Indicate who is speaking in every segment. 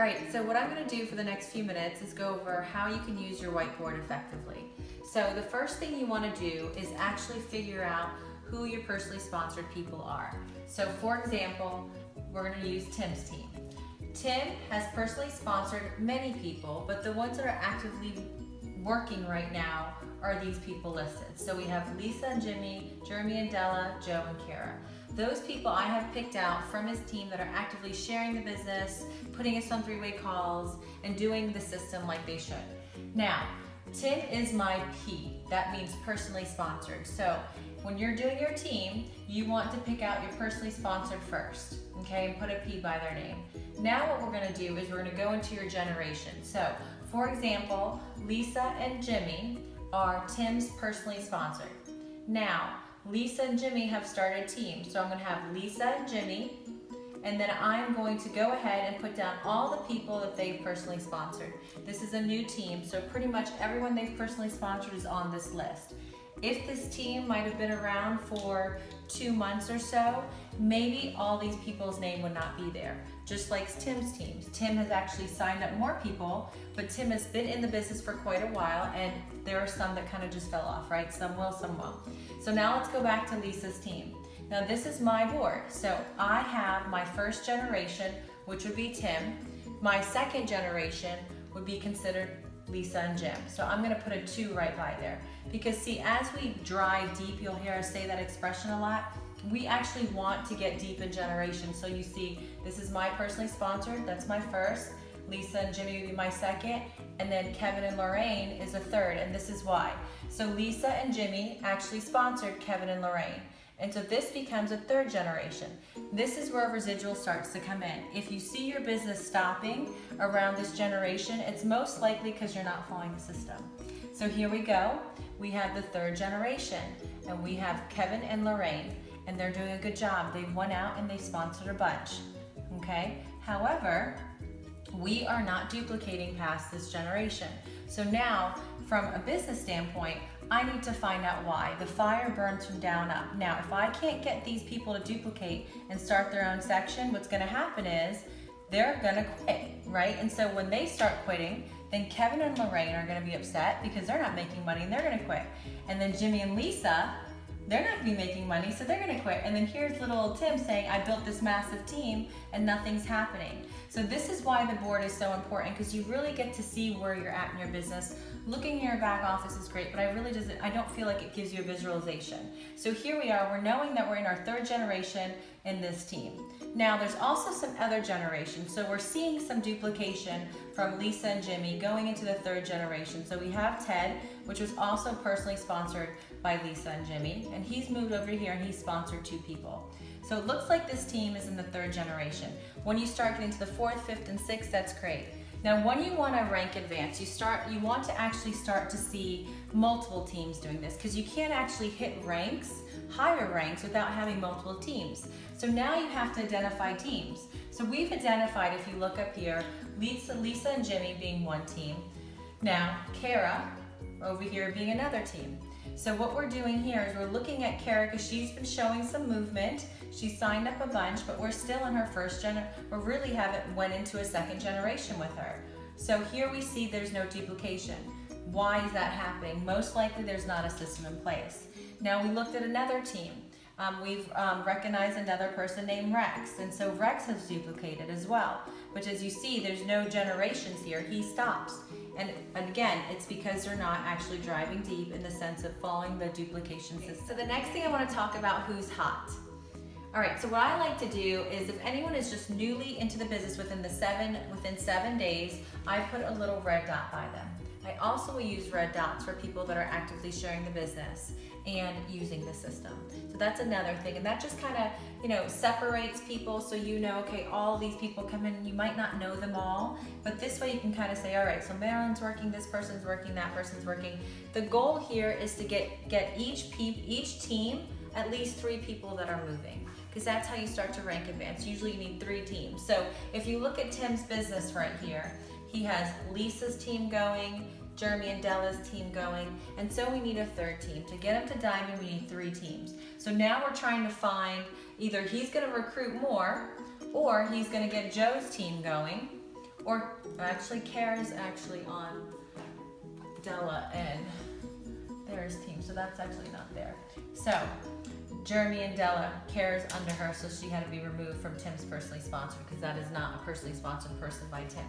Speaker 1: right, so what I'm going to do for the next few minutes is go over how you can use your whiteboard effectively. So the first thing you want to do is actually figure out who your personally sponsored people are. So for example, we're going to use Tim's team. Tim has personally sponsored many people, but the ones that are actively working right now are these people listed. So we have Lisa and Jimmy, Jeremy and Della, Joe and Kara. Those people I have picked out from his team that are actively sharing the business, putting us on three-way calls, and doing the system like they should. Now, Tim is my P. That means personally sponsored. So when you're doing your team, you want to pick out your personally sponsored first, okay, and put a P by their name. Now what we're gonna do is we're gonna go into your generation. So for example, Lisa and Jimmy are Tim's personally sponsored. Now, Lisa and Jimmy have started teams, so I'm going to have Lisa and Jimmy, and then I'm going to go ahead and put down all the people that they've personally sponsored. This is a new team, so pretty much everyone they've personally sponsored is on this list. If this team might have been around for 2 months or so, maybe all these people's name would not be there. Just like Tim's teams. Tim has actually signed up more people, but Tim has been in the business for quite a while, and there are some that kind of just fell off, right? Some will, some won't. So now let's go back to Lisa's team. Now this is my board. So I have my first generation, which would be Tim. My second generation would be considered Lisa and Jim. So I'm gonna put a 2 right by there. Because see, as we drive deep, you'll hear us say that expression a lot. We actually want to get deep in generation. So you see, this is my personally sponsored, that's my first. Lisa and Jimmy would be my second, and then Kevin and Lorraine is a third, and this is why. So Lisa and Jimmy actually sponsored Kevin and Lorraine. And so this becomes a third generation. This is where residual starts to come in. If you see your business stopping around this generation, it's most likely because you're not following the system. So here we go. We have the third generation, and we have Kevin and Lorraine, and they're doing a good job. They've went out and they sponsored a bunch, okay? However, we are not duplicating past this generation. So now, from a business standpoint, I need to find out why. The fire burns from down up. Now, if I can't get these people to duplicate and start their own section, what's gonna happen is they're gonna quit, right? And so when they start quitting, then Kevin and Lorraine are gonna be upset because they're not making money and they're gonna quit. And then Jimmy and Lisa, they're not gonna be making money, so they're gonna quit. And then here's little old Tim saying, I built this massive team and nothing's happening. So this is why the board is so important, because you really get to see where you're at in your business. Looking in your back office is great, but I don't feel like it gives you a visualization. So here we are, we're knowing that we're in our third generation in this team. Now there's also some other generations. So we're seeing some duplication from Lisa and Jimmy going into the third generation. So we have Ted, which was also personally sponsored by Lisa and Jimmy, and he's moved over here and he's sponsored 2 people. So it looks like this team is in the third generation. When you start getting to the 4th, 5th, and 6th, that's great. Now when you want to rank advance, you want to actually start to see multiple teams doing this, because you can't actually hit ranks, higher ranks, without having multiple teams. So now you have to identify teams. So we've identified, if you look up here, Lisa and Jimmy being one team. Now Kara over here being another team. So what we're doing here is we're looking at Kara because she's been showing some movement. She signed up a bunch, but we're still in her first we really haven't went into a second generation with her. So here we see there's no duplication. Why is that happening? Most likely there's not a system in place. Now we looked at another team. We've recognized another person named Rex, and so Rex has duplicated as well. Which, as you see, there's no generations here. He stops. And again, it's because they're not actually driving deep in the sense of following the duplication system. So the next thing I want to talk about, who's hot. All right, so what I like to do is if anyone is just newly into the business within 7 days, I put a little red dot by them. I also will use red dots for people that are actively sharing the business and using the system. So that's another thing, and that just kind of, separates people, so okay, all these people come in, you might not know them all, but this way you can kind of say, all right, so Marilyn's working, this person's working, that person's working. The goal here is to get each team at least 3 people that are moving, because that's how you start to rank advance. Usually you need 3 teams. So if you look at Tim's business right here, he has Lisa's team going, Jeremy and Della's team going, and so we need a 3rd team. To get him to diamond, we need 3 teams. So now we're trying to find either he's gonna recruit more, or he's gonna get Joe's team going, or actually Kara's actually on Della and there's team, so that's actually not there. So Jeremy and Della, Kara's under her, so she had to be removed from Tim's personally sponsored because that is not a personally sponsored person by Tim.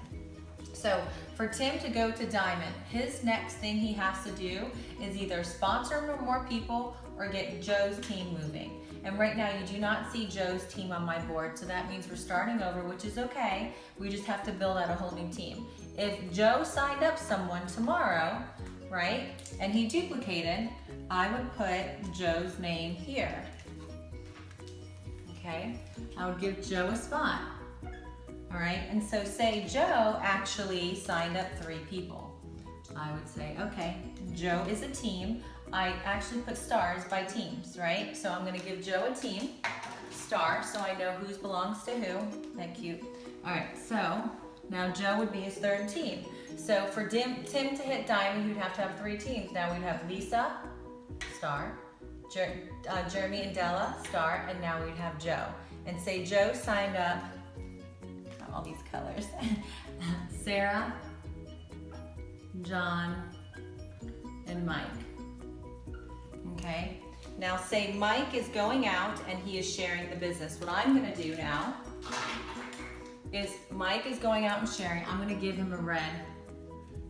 Speaker 1: So for Tim to go to Diamond, his next thing he has to do is either sponsor more people or get Joe's team moving. And right now you do not see Joe's team on my board, so that means we're starting over, which is okay. We just have to build out a whole new team. If Joe signed up someone tomorrow, right, and he duplicated, I would put Joe's name here. Okay, I would give Joe a spot. All right, and so say Joe actually signed up 3 people. I would say, okay, Joe is a team. I actually put stars by teams, right? So I'm gonna give Joe a team, star, so I know who belongs to who. That cute. All right, so now Joe would be his 3rd team. So for Tim to hit Diamond, you'd have to have 3 teams. Now we'd have Lisa, star, Jeremy and Della, star, and now we'd have Joe. And say Joe signed up, all these colors, Sarah, John, and Mike. Okay, now say Mike is going out and he is sharing the business. What I'm gonna do now is Mike is going out and sharing. I'm gonna give him a red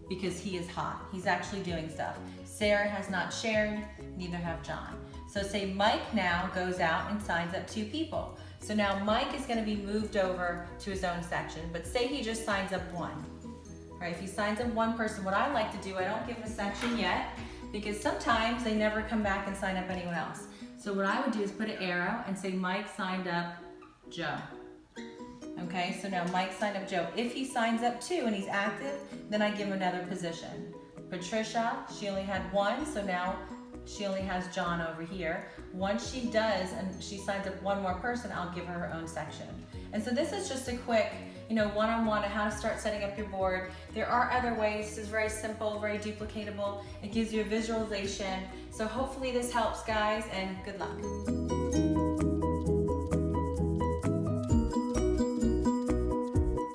Speaker 1: because he is hot. He's actually doing stuff. Sarah has not shared, neither have John. So say Mike now goes out and signs up 2 people. So now Mike is gonna be moved over to his own section, but say he just signs up 1. All right, if he signs up 1 person, what I like to do, I don't give him a section yet, because sometimes they never come back and sign up anyone else. So what I would do is put an arrow and say Mike signed up Joe. Okay, so now Mike signed up Joe. If he signs up 2 and he's active, then I give him another position. Patricia, she only had 1, so now she only has John over here. Once she does and she signs up 1 more person, I'll give her her own section. And so this is just a quick, one-on-one on how to start setting up your board. There are other ways. This is very simple, very duplicatable. It gives you a visualization. So hopefully this helps, guys, and good luck.